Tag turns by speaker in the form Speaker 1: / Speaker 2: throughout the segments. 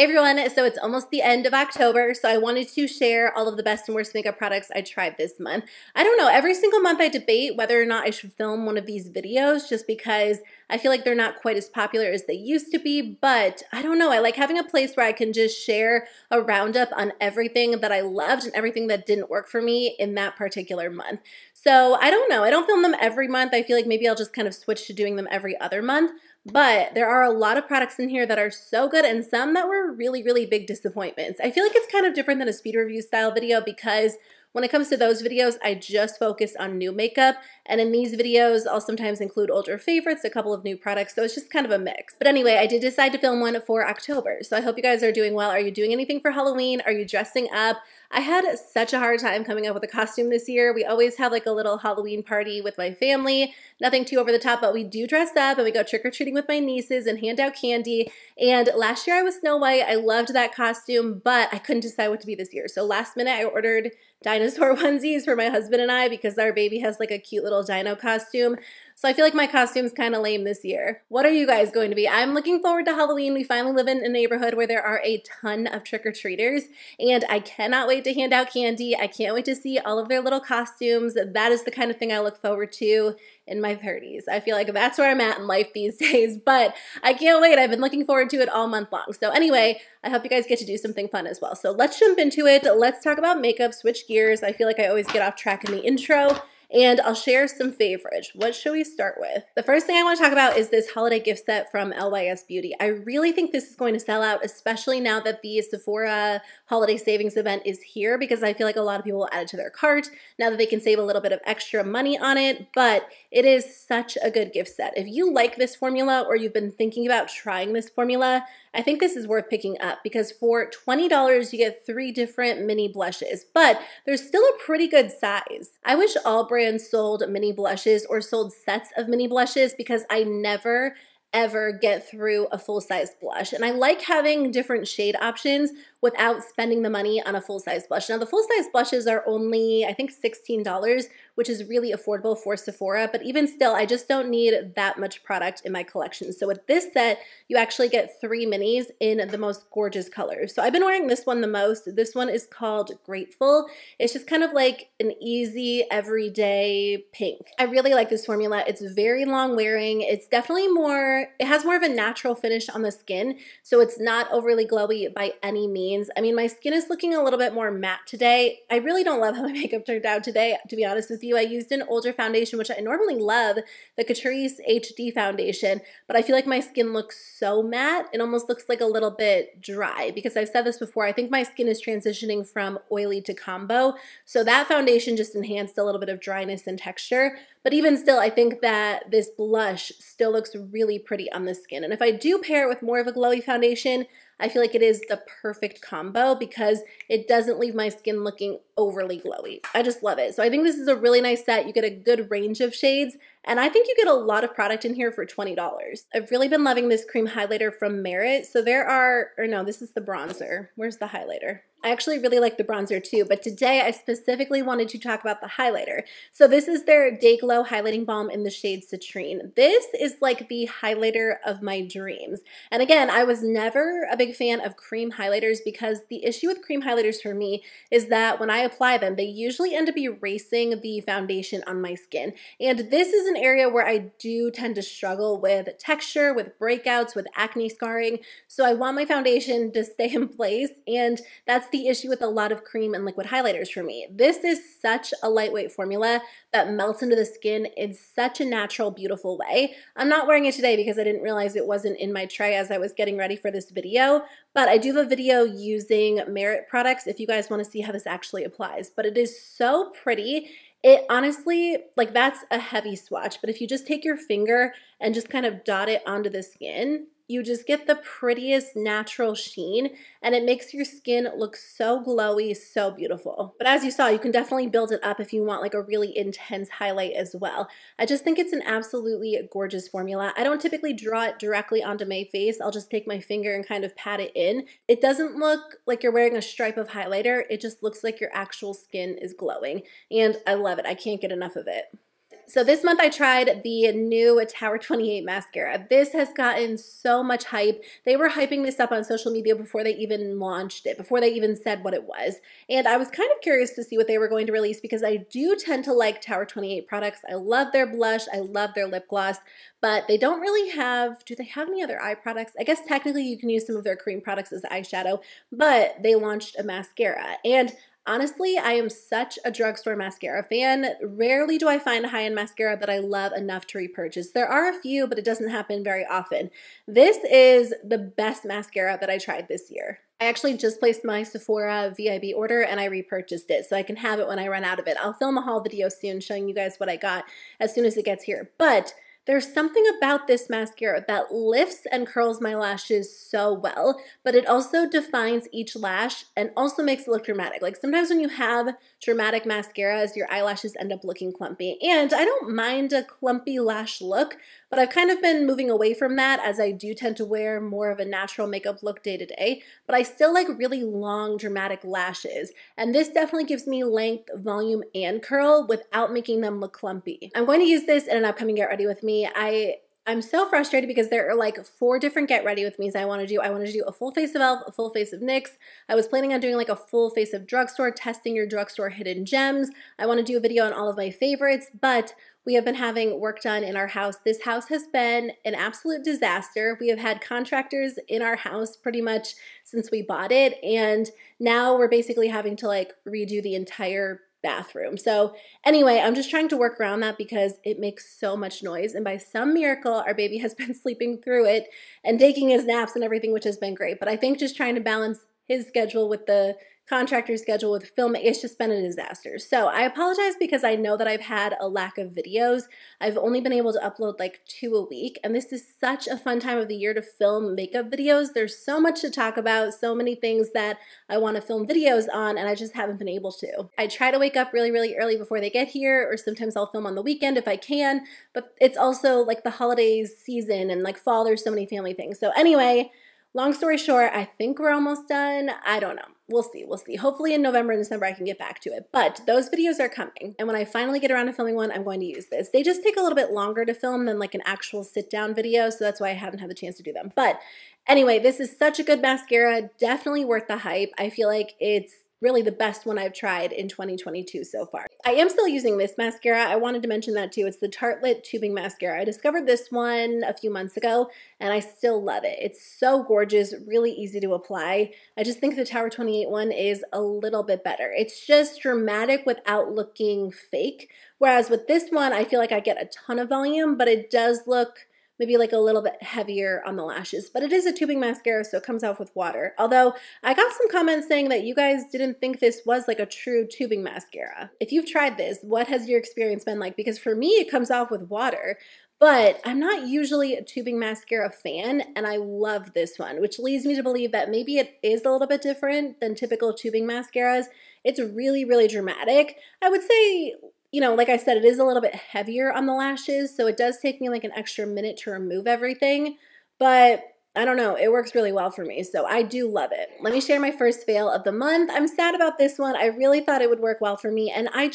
Speaker 1: Hey everyone, so it's almost the end of October, so I wanted to share all of the best and worst makeup products I tried this month. I don't know, every single month I debate whether or not I should film one of these videos just because I feel like they're not quite as popular as they used to be, but I don't know, I like having a place where I can just share a roundup on everything that I loved and everything that didn't work for me in that particular month. So I don't know, I don't film them every month. I feel like maybe I'll just kind of switch to doing them every other month. But there are a lot of products in here that are so good and some that were really, really big disappointments. I feel like it's kind of different than a speed review style video because when it comes to those videos, I just focus on new makeup. And in these videos, I'll sometimes include older favorites, a couple of new products. So it's just kind of a mix. But anyway, I did decide to film one for October. So I hope you guys are doing well. Are you doing anything for Halloween? Are you dressing up? I had such a hard time coming up with a costume this year. We always have like a little Halloween party with my family. Nothing too over the top, but we do dress up and we go trick-or-treating with my nieces and hand out candy. And last year I was Snow White. I loved that costume, but I couldn't decide what to be this year. So last minute I ordered dinosaur onesies for my husband and I because our baby has like a cute little dino costume. So I feel like my costume's kind of lame this year. What are you guys going to be? I'm looking forward to Halloween. We finally live in a neighborhood where there are a ton of trick-or-treaters and I cannot wait to hand out candy. I can't wait to see all of their little costumes. That is the kind of thing I look forward to in my 30s. I feel like that's where I'm at in life these days, but I can't wait. I've been looking forward to it all month long. So anyway, I hope you guys get to do something fun as well. So let's jump into it. Let's talk about makeup, switch gears. I feel like I always get off track in the intro. And I'll share some favorites. What should we start with? The first thing I want to talk about is this holiday gift set from LYS Beauty. I really think this is going to sell out, especially now that the Sephora holiday savings event is here, because I feel like a lot of people will add it to their cart now that they can save a little bit of extra money on it, but it is such a good gift set. If you like this formula or you've been thinking about trying this formula, I think this is worth picking up because for $20 you get 3 different mini blushes, but there's still a pretty good size. I wish all brands sold mini blushes or sold sets of mini blushes because I never ever get through a full-size blush. And I like having different shade options without spending the money on a full-size blush. Now the full-size blushes are only, I think, $16, which is really affordable for Sephora, but even still, I just don't need that much product in my collection. So with this set, you actually get 3 minis in the most gorgeous colors. So I've been wearing this one the most. This one is called Grateful. It's just kind of like an easy, everyday pink. I really like this formula. It's very long wearing. It's definitely more, it has more of a natural finish on the skin, so it's not overly glowy by any means. I mean, my skin is looking a little bit more matte today. I really don't love how my makeup turned out today, to be honest with you. I used an older foundation, which I normally love, the Catrice HD foundation, but I feel like my skin looks so matte. It almost looks like a little bit dry because I've said this before. I think my skin is transitioning from oily to combo, so that foundation just enhanced a little bit of dryness and texture. But even still, I think that this blush still looks really pretty on the skin. And if I do pair it with more of a glowy foundation, I feel like it is the perfect combo because it doesn't leave my skin looking overly glowy. I just love it. So I think this is a really nice set. You get a good range of shades, and I think you get a lot of product in here for $20. I've really been loving this cream highlighter from Merit. So there are, or no, this is the bronzer. Where's the highlighter? I actually really like the bronzer too, but today I specifically wanted to talk about the highlighter. So this is their Day Glow Highlighting Balm in the shade Citrine. This is like the highlighter of my dreams. And again, I was never a big fan of cream highlighters because the issue with cream highlighters for me is that when I apply them, they usually end up erasing the foundation on my skin. And this is an area where I do tend to struggle with texture, with breakouts, with acne scarring. So I want my foundation to stay in place, and that's the issue with a lot of cream and liquid highlighters for me. This is such a lightweight formula that melts into the skin in such a natural, beautiful way. I'm not wearing it today because I didn't realize it wasn't in my tray as I was getting ready for this video, but I do have a video using Merit products if you guys want to see how this actually applies. But it is so pretty. It honestly, like, that's a heavy swatch, but if you just take your finger and just kind of dot it onto the skin, you just get the prettiest natural sheen, and it makes your skin look so glowy, so beautiful. But as you saw, you can definitely build it up if you want like a really intense highlight as well. I just think it's an absolutely gorgeous formula. I don't typically draw it directly onto my face. I'll just take my finger and kind of pat it in. It doesn't look like you're wearing a stripe of highlighter. It just looks like your actual skin is glowing, and I love it. I can't get enough of it. So this month I tried the new Tower 28 mascara. This has gotten so much hype. They were hyping this up on social media before they even launched it, before they even said what it was. And I was kind of curious to see what they were going to release because I do tend to like Tower 28 products. I love their blush, I love their lip gloss, but they don't really have, do they have any other eye products? I guess technically you can use some of their cream products as eyeshadow, but they launched a mascara. And honestly, I am such a drugstore mascara fan. Rarely do I find a high-end mascara that I love enough to repurchase. There are a few, but it doesn't happen very often. This is the best mascara that I tried this year. I actually just placed my Sephora VIB order and I repurchased it so I can have it when I run out of it. I'll film a haul video soon showing you guys what I got as soon as it gets here. But there's something about this mascara that lifts and curls my lashes so well, but it also defines each lash and also makes it look dramatic. Like sometimes when you have dramatic mascaras, your eyelashes end up looking clumpy. And I don't mind a clumpy lash look, but I've kind of been moving away from that as I do tend to wear more of a natural makeup look day to day, but I still like really long dramatic lashes. And this definitely gives me length, volume, and curl without making them look clumpy. I'm going to use this in an upcoming Get Ready With Me. I'm so frustrated because there are like 4 different Get Ready With Me's I want to do. I want to do a full face of e.l.f., a full face of NYX. I was planning on doing like a full face of drugstore, testing your drugstore hidden gems. I want to do a video on all of my favorites, but we have been having work done in our house. This house has been an absolute disaster. We have had contractors in our house pretty much since we bought it, and now we're basically having to like redo the entire bathroom. So anyway, I'm just trying to work around that because it makes so much noise, and by some miracle our baby has been sleeping through it and taking his naps and everything, which has been great. But I think just trying to balance his schedule with the contractor schedule with filming, it's just been a disaster. So I apologize because I know that I've had a lack of videos. I've only been able to upload like 2 a week, and this is such a fun time of the year to film makeup videos. There's so much to talk about, so many things that I want to film videos on, and I just haven't been able to. I try to wake up really, really early before they get here, or sometimes I'll film on the weekend if I can, but it's also like the holidays season and like fall, there's so many family things. So anyway, long story short, I think we're almost done. I don't know. We'll see. We'll see. Hopefully in November and December I can get back to it. But those videos are coming. And when I finally get around to filming one, I'm going to use this. They just take a little bit longer to film than like an actual sit-down video, so that's why I haven't had the chance to do them. But anyway, this is such a good mascara. Definitely worth the hype. I feel like it's really the best one I've tried in 2022 so far. I am still using this mascara. I wanted to mention that too. It's the Tartelette Tubing Mascara. I discovered this one a few months ago and I still love it. It's so gorgeous, really easy to apply. I just think the Tower 28 one is a little bit better. It's just dramatic without looking fake. Whereas with this one, I feel like I get a ton of volume, but it does look maybe like a little bit heavier on the lashes, but it is a tubing mascara, so it comes off with water. Although I got some comments saying that you guys didn't think this was like a true tubing mascara. If you've tried this, what has your experience been like? Because for me, it comes off with water, but I'm not usually a tubing mascara fan, and I love this one, which leads me to believe that maybe it is a little bit different than typical tubing mascaras. It's really, really dramatic. I would say, you know, like I said, it is a little bit heavier on the lashes, so it does take me like an extra minute to remove everything, but I don't know, it works really well for me, so I do love it. Let me share my first fail of the month. I'm sad about this one. I really thought it would work well for me, and I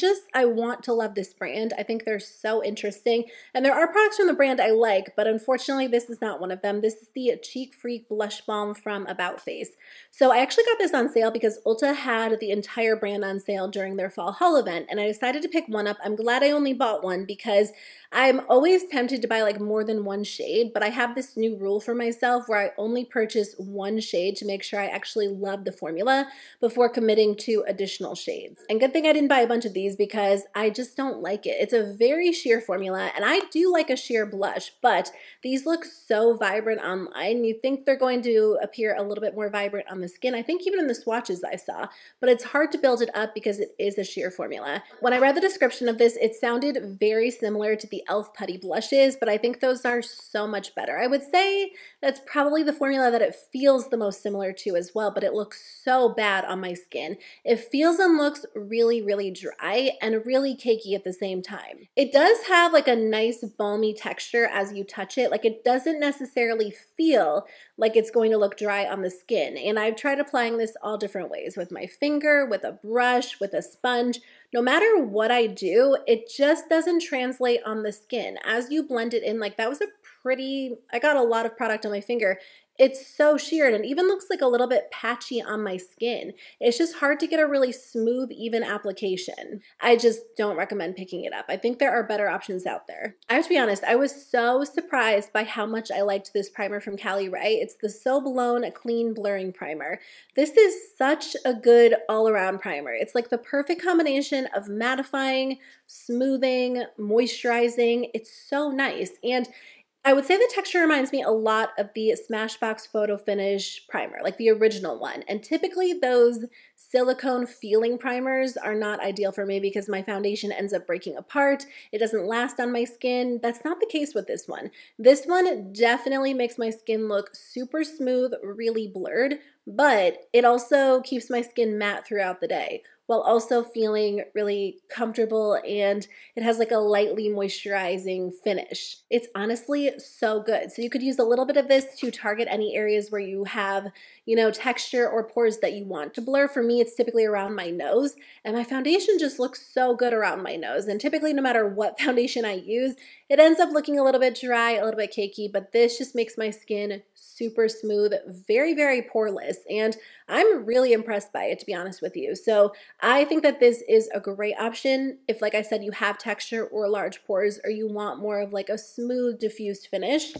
Speaker 1: want to love this brand. I think they're so interesting, and there are products from the brand I like, but unfortunately this is not one of them. This is the Cheek Freak Blush Balm from About Face. So I actually got this on sale because Ulta had the entire brand on sale during their fall haul event, and I decided to pick one up. I'm glad I only bought one because I'm always tempted to buy like more than one shade, but I have this new rule for myself where I only purchase one shade to make sure I actually love the formula before committing to additional shades. And good thing I didn't buy a bunch of these because I just don't like it. It's a very sheer formula, and I do like a sheer blush, but these look so vibrant online. You think they're going to appear a little bit more vibrant on the skin. I think even in the swatches I saw, but it's hard to build it up because it is a sheer formula. When I read the description of this, it sounded very similar to the e.l.f. Putty blushes, but I think those are so much better. I would say That's probably the formula that it feels the most similar to as well, but it looks so bad on my skin. It feels and looks really, really dry and really cakey at the same time. It does have like a nice balmy texture as you touch it. Like it doesn't necessarily feel like it's going to look dry on the skin. And I've tried applying this all different ways, with my finger, with a brush, with a sponge. No matter what I do, it just doesn't translate on the skin. As you blend it in, like that was I got a lot of product on my finger. It's so sheared and even looks like a little bit patchy on my skin. It's just hard to get a really smooth, even application. I just don't recommend picking it up. I think there are better options out there. I have to be honest, I was so surprised by how much I liked this primer from Caliray. It's the So Blown Clean Blurring Primer. This is such a good all-around primer. It's like the perfect combination of mattifying, smoothing, moisturizing. It's so nice. And I would say the texture reminds me a lot of the Smashbox Photo Finish primer, like the original one. And typically those silicone feeling primers are not ideal for me because my foundation ends up breaking apart. It doesn't last on my skin. That's not the case with this one. This one definitely makes my skin look super smooth, really blurred, but it also keeps my skin matte throughout the day, while also feeling really comfortable, and it has like a lightly moisturizing finish. It's honestly so good. So you could use a little bit of this to target any areas where you have, texture or pores that you want to blur. For me, it's typically around my nose, and my foundation just looks so good around my nose. And typically, no matter what foundation I use, it ends up looking a little bit dry, a little bit cakey, but this just makes my skin super smooth, very, very poreless. And I'm really impressed by it, to be honest with you. So I think that this is a great option if, like I said, you have texture or large pores, or you want more of like a smooth diffused finish,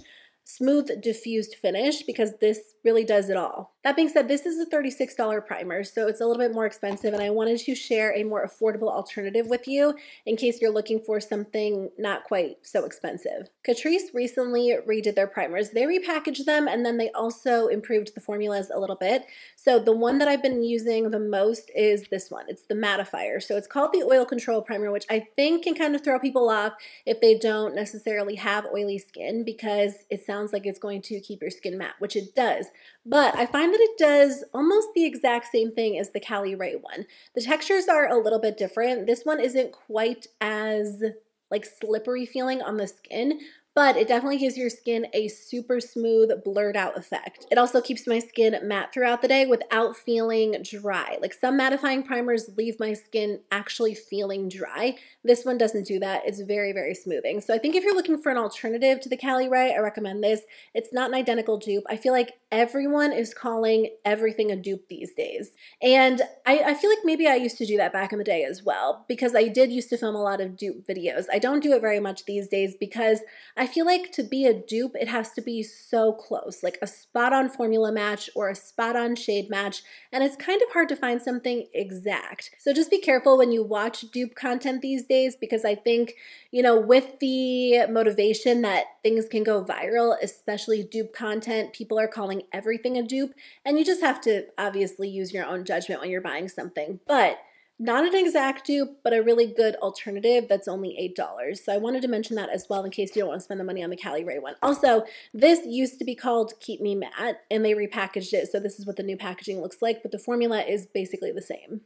Speaker 1: because this really does it all. That being said, this is a $36 primer, so it's a little bit more expensive, and I wanted to share a more affordable alternative with you in case you're looking for something not quite so expensive. Catrice recently redid their primers. They repackaged them, and then they also improved the formulas a little bit. So the one that I've been using the most is this one. It's the Mattifier. So it's called the Oil Control Primer, which I think can kind of throw people off if they don't necessarily have oily skin, because it sounds like it's going to keep your skin matte, which it does. But I find that it does almost the exact same thing as the Caliray one. The textures are a little bit different. This one isn't quite as like slippery feeling on the skin, but it definitely gives your skin a super smooth, blurred out effect. It also keeps my skin matte throughout the day without feeling dry. Like some mattifying primers leave my skin actually feeling dry. This one doesn't do that. It's very, very smoothing. So I think if you're looking for an alternative to the Caliray, I recommend this. It's not an identical dupe. I feel like everyone is calling everything a dupe these days. And I feel like maybe I used to do that back in the day as well, because I did used to film a lot of dupe videos. I don't do it very much these days because I feel like to be a dupe, it has to be so close, like a spot-on formula match or a spot-on shade match, and it's kind of hard to find something exact. So just be careful when you watch dupe content these days, because I think, with the motivation that things can go viral, especially dupe content, people are calling everything a dupe, and you just have to obviously use your own judgment when you're buying something. But not an exact dupe, but a really good alternative that's only $8. So I wanted to mention that as well in case you don't want to spend the money on the Caliray one. Also, this used to be called Keep Me Matte, and they repackaged it, so this is what the new packaging looks like, but the formula is basically the same.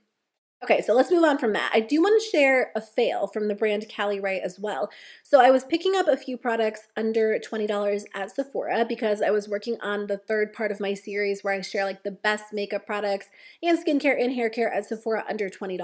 Speaker 1: Okay, so let's move on from that. I do want to share a fail from the brand Caliray as well. So I was picking up a few products under $20 at Sephora because I was working on the third part of my series where I share like the best makeup products and skincare and hair care at Sephora under $20.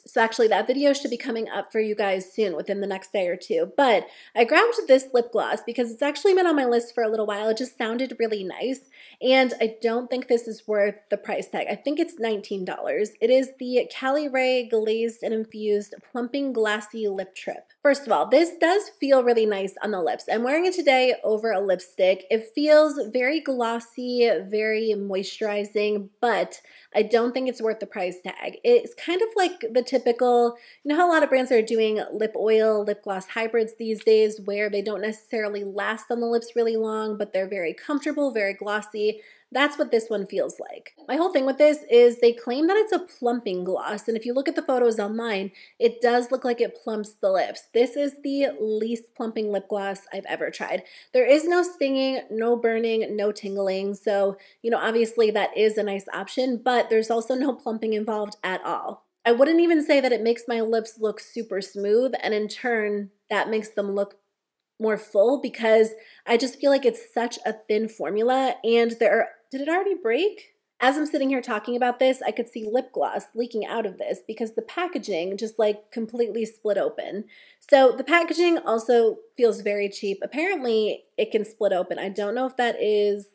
Speaker 1: So actually that video should be coming up for you guys soon, within the next day or two. But I grabbed this lip gloss because it's actually been on my list for a little while. It just sounded really nice, and I don't think this is worth the price tag. I think it's $19. It is the Caliray Glazed and Infused Plumping Glassy Lip Trip. First of all, this does feel really nice on the lips. I'm wearing it today over a lipstick. It feels very glossy, very moisturizing, but I don't think it's worth the price tag. It's kind of like the typical, how a lot of brands are doing lip oil, lip gloss hybrids these days, where they don't necessarily last on the lips really long, but they're very comfortable, very glossy. That's what this one feels like. My whole thing with this is they claim that it's a plumping gloss, and if you look at the photos online, it does look like it plumps the lips. This is the least plumping lip gloss I've ever tried. There is no stinging, no burning, no tingling, so, you know, obviously that is a nice option, but there's also no plumping involved at all. I wouldn't even say that it makes my lips look super smooth, and in turn, that makes them look more full because I just feel like it's such a thin formula, and did it already break? As I'm sitting here talking about this, I could see lip gloss leaking out of this because the packaging just like completely split open. So the packaging also feels very cheap. Apparently it can split open. I don't know if that is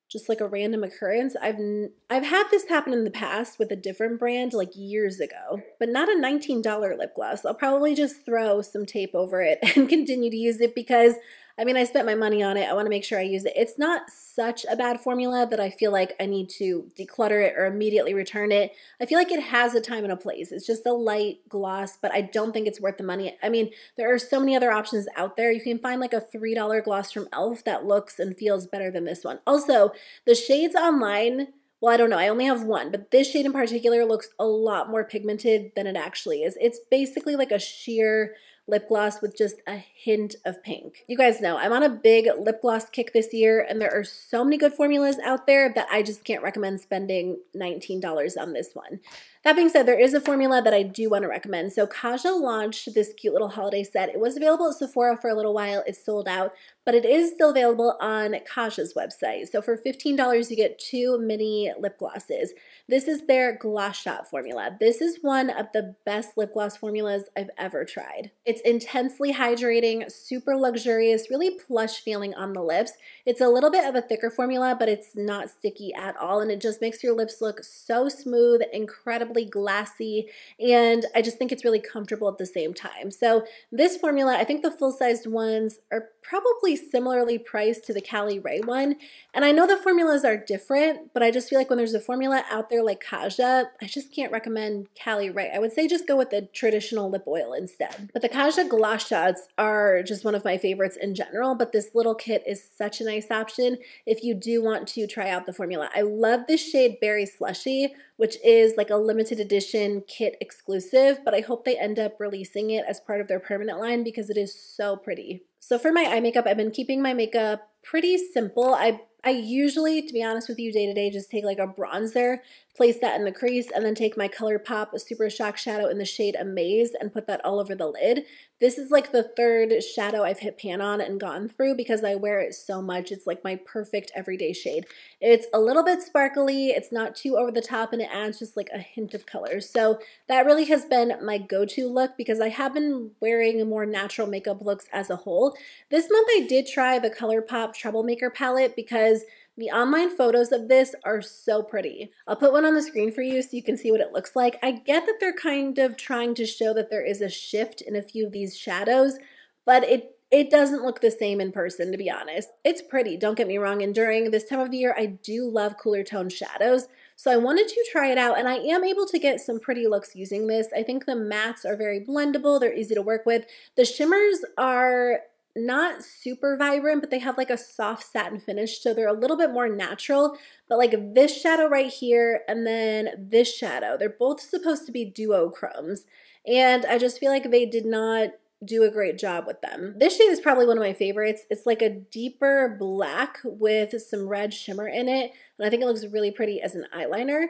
Speaker 1: just like a random occurrence. I've had this happen in the past with a different brand like years ago, but not a $19 lip gloss. I'll probably just throw some tape over it and continue to use it because I mean, I spent my money on it. I want to make sure I use it. It's not such a bad formula that I feel like I need to declutter it or immediately return it. I feel like it has a time and a place. It's just a light gloss, but I don't think it's worth the money. I mean, there are so many other options out there. You can find like a $3 gloss from e.l.f. that looks and feels better than this one. Also, the shades online, well, I don't know. I only have one, but this shade in particular looks a lot more pigmented than it actually is. It's basically like a sheer lip gloss with just a hint of pink. You guys know I'm on a big lip gloss kick this year, and there are so many good formulas out there that I just can't recommend spending $19 on this one. That being said, there is a formula that I do want to recommend. So Kaja launched this cute little holiday set. It was available at Sephora for a little while. It's sold out, but it is still available on Kaja's website. So for $15, you get 2 mini lip glosses. This is their Gloss Shot formula. This is one of the best lip gloss formulas I've ever tried. It's intensely hydrating, super luxurious, really plush feeling on the lips. It's a little bit of a thicker formula, but it's not sticky at all, and it just makes your lips look so smooth, incredibly glassy, and I just think it's really comfortable at the same time. So this formula, I think the full-sized ones are probably similarly priced to the Caliray one, and I know the formulas are different, but I just feel like when there's a formula out there like Kaja, I just can't recommend Caliray. I would say just go with the traditional lip oil instead. But the Kaja Gloss Shots are just one of my favorites in general, but this little kit is such a nice option if you do want to try out the formula. I love this shade Berry Slushy, which is like a limited edition kit exclusive, but I hope they end up releasing it as part of their permanent line because it is so pretty. So for my eye makeup, I've been keeping my makeup pretty simple. I usually, to be honest with you, day to day, just take like a bronzer, place that in the crease, and then take my ColourPop Super Shock Shadow in the shade Amaze and put that all over the lid. This is like the third shadow I've hit pan on and gone through because I wear it so much. It's like my perfect everyday shade. It's a little bit sparkly, it's not too over the top, and it adds just like a hint of color. So that really has been my go-to look because I have been wearing more natural makeup looks as a whole. This month I did try the ColourPop Troublemaker palette because the online photos of this are so pretty. I'll put one on the screen for you so you can see what it looks like. I get that they're kind of trying to show that there is a shift in a few of these shadows, but it doesn't look the same in person, to be honest. It's pretty, don't get me wrong, and during this time of the year, I do love cooler tone shadows, so I wanted to try it out, and I am able to get some pretty looks using this. I think the mattes are very blendable, they're easy to work with. The shimmers are not super vibrant, but they have like a soft satin finish, so they're a little bit more natural. But like this shadow right here and then this shadow, they're both supposed to be duochromes, and I just feel like they did not do a great job with them. This shade is probably one of my favorites. It's like a deeper black with some red shimmer in it, and I think it looks really pretty as an eyeliner.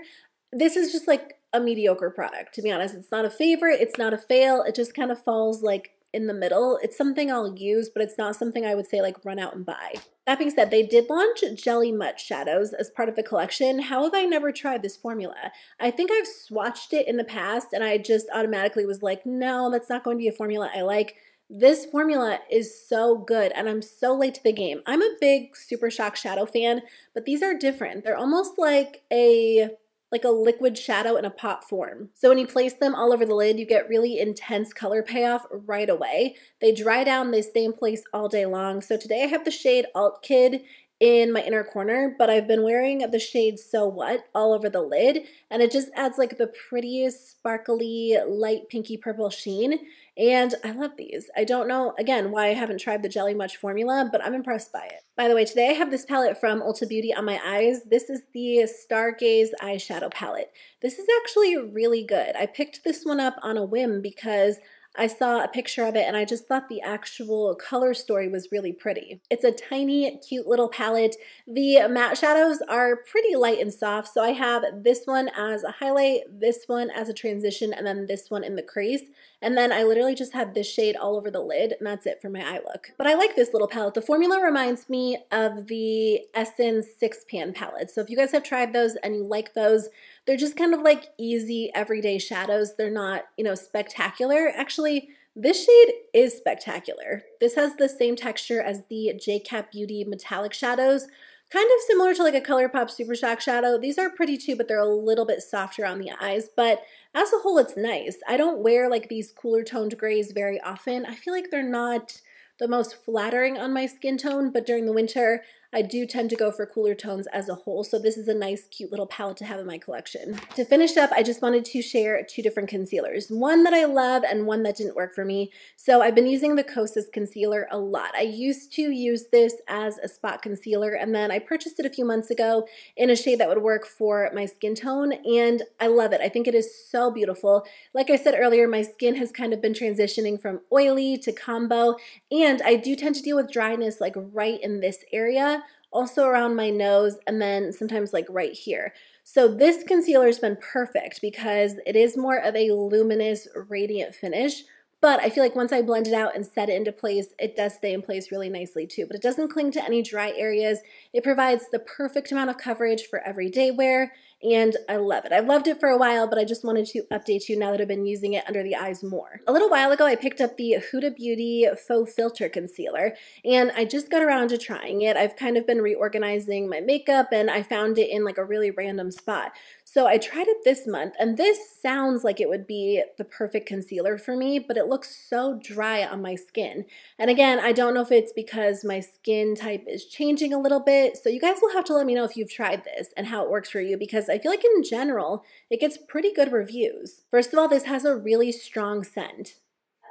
Speaker 1: This is just like a mediocre product, to be honest. It's not a favorite, it's not a fail, it just kind of falls like in the middle. It's something I'll use, but it's not something I would say like run out and buy. That being said, they did launch Jelly Mutt shadows as part of the collection. How have I never tried this formula? I think I've swatched it in the past and I just automatically was like, no, that's not going to be a formula I like. This formula is so good and I'm so late to the game. I'm a big Super Shock Shadow fan, but these are different. They're almost like a liquid shadow in a pot form. So when you place them all over the lid, you get really intense color payoff right away. They dry down, they stay in place all day long. So today I have the shade Alt Kid, in my inner corner, but I've been wearing the shade So What all over the lid, and it just adds like the prettiest sparkly light pinky purple sheen, and I love these. I don't know, again, why I haven't tried the Jelly Much formula, but I'm impressed by it. By the way, today I have this palette from Ulta Beauty on my eyes. This is the Stargaze eyeshadow palette. This is actually really good. I picked this one up on a whim because I saw a picture of it and I just thought the actual color story was really pretty. It's a tiny, cute little palette. The matte shadows are pretty light and soft, so I have this one as a highlight, this one as a transition, and then this one in the crease. And then I literally just have this shade all over the lid, and that's it for my eye look. But I like this little palette. The formula reminds me of the Essence 6-pan palette. So if you guys have tried those and you like those, they're just kind of like easy everyday shadows. They're not, you know, spectacular. Actually, this shade is spectacular. This has the same texture as the JCat Beauty metallic shadows, kind of similar to like a ColourPop Super Shock shadow. These are pretty too, but they're a little bit softer on the eyes. But as a whole, it's nice. I don't wear like these cooler toned grays very often. I feel like they're not the most flattering on my skin tone, but during the winter, I do tend to go for cooler tones as a whole, so this is a nice, cute little palette to have in my collection. To finish up, I just wanted to share two different concealers, one that I love and one that didn't work for me. So I've been using the Kosas concealer a lot. I used to use this as a spot concealer, and then I purchased it a few months ago in a shade that would work for my skin tone, and I love it. I think it is so beautiful. Like I said earlier, my skin has kind of been transitioning from oily to combo, and I do tend to deal with dryness like right in this area, also around my nose, and then sometimes like right here. So this concealer has been perfect because it is more of a luminous, radiant finish, but I feel like once I blend it out and set it into place, it does stay in place really nicely too. But it doesn't cling to any dry areas. It provides the perfect amount of coverage for everyday wear, and I love it. I've loved it for a while, but I just wanted to update you now that I've been using it under the eyes more. A little while ago, I picked up the Huda Beauty Faux Filter Concealer, and I just got around to trying it. I've kind of been reorganizing my makeup, and I found it in like a really random spot. So I tried it this month, and this sounds like it would be the perfect concealer for me, but it looks so dry on my skin. And again, I don't know if it's because my skin type is changing a little bit, so you guys will have to let me know if you've tried this and how it works for you, because I feel like in general, it gets pretty good reviews. First of all, this has a really strong scent.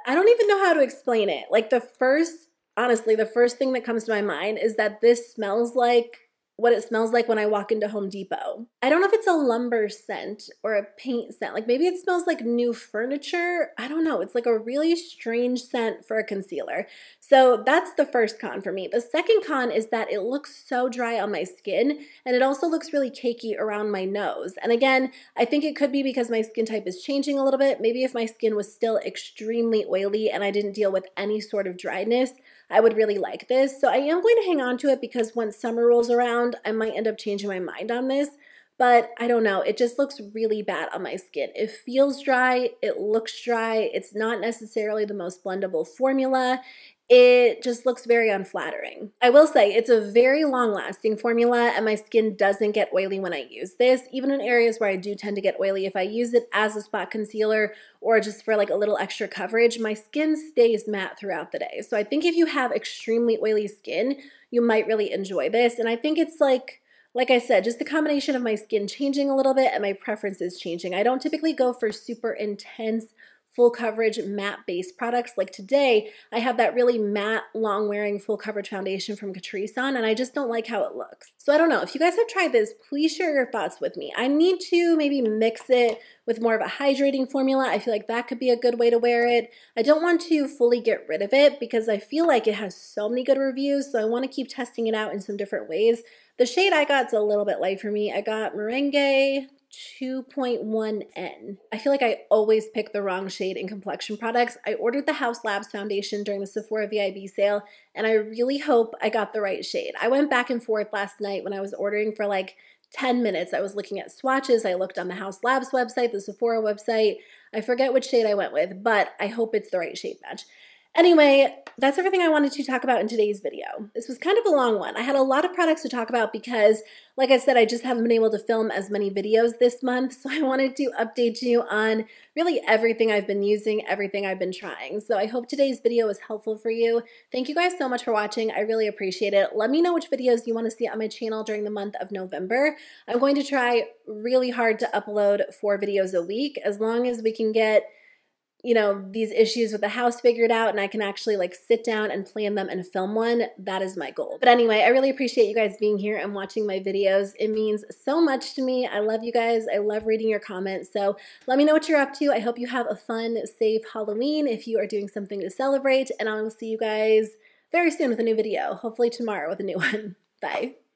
Speaker 1: I don't even know how to explain it. Like honestly, the first thing that comes to my mind is that this smells like what it smells like when I walk into Home Depot. I don't know if it's a lumber scent or a paint scent. Like maybe it smells like new furniture. I don't know. It's like a really strange scent for a concealer. So that's the first con for me. The second con is that it looks so dry on my skin, and it also looks really cakey around my nose. And again, I think it could be because my skin type is changing a little bit. Maybe if my skin was still extremely oily and I didn't deal with any sort of dryness, I would really like this. So I am going to hang on to it because once summer rolls around, I might end up changing my mind on this. But I don't know, it just looks really bad on my skin. It feels dry, it looks dry, it's not necessarily the most blendable formula. It just looks very unflattering. I will say it's a very long-lasting formula, and my skin doesn't get oily when I use this, even in areas where I do tend to get oily. If I use it as a spot concealer or just for like a little extra coverage, my skin stays matte throughout the day. So I think if you have extremely oily skin, you might really enjoy this. And I think it's like I said, just the combination of my skin changing a little bit and my preferences changing. I don't typically go for super intense full coverage matte base products. Like today, I have that really matte, long wearing full coverage foundation from Catrice on, and I just don't like how it looks. So I don't know, if you guys have tried this, please share your thoughts with me. I need to maybe mix it with more of a hydrating formula. I feel like that could be a good way to wear it. I don't want to fully get rid of it because I feel like it has so many good reviews, so I want to keep testing it out in some different ways. The shade I got's a little bit light for me. I got Merengue 2.1N. I feel like I always pick the wrong shade in complexion products. I ordered the House Labs foundation during the Sephora VIB sale, and I really hope I got the right shade. I went back and forth last night when I was ordering for like 10 minutes. I was looking at swatches. I looked on the House Labs website, the Sephora website. I forget which shade I went with, but I hope it's the right shade match. Anyway, that's everything I wanted to talk about in today's video. This was kind of a long one. I had a lot of products to talk about because, like I said, I just haven't been able to film as many videos this month, so I wanted to update you on really everything I've been using, everything I've been trying. So I hope today's video was helpful for you. Thank you guys so much for watching. I really appreciate it. Let me know which videos you want to see on my channel during the month of November. I'm going to try really hard to upload 4 videos a week, as long as we can get, you know, these issues with the house figured out and I can actually like sit down and plan them and film one. That is my goal. But anyway, I really appreciate you guys being here and watching my videos. It means so much to me. I love you guys. I love reading your comments. So let me know what you're up to. I hope you have a fun, safe Halloween if you are doing something to celebrate, and I will see you guys very soon with a new video, hopefully tomorrow with a new one. Bye.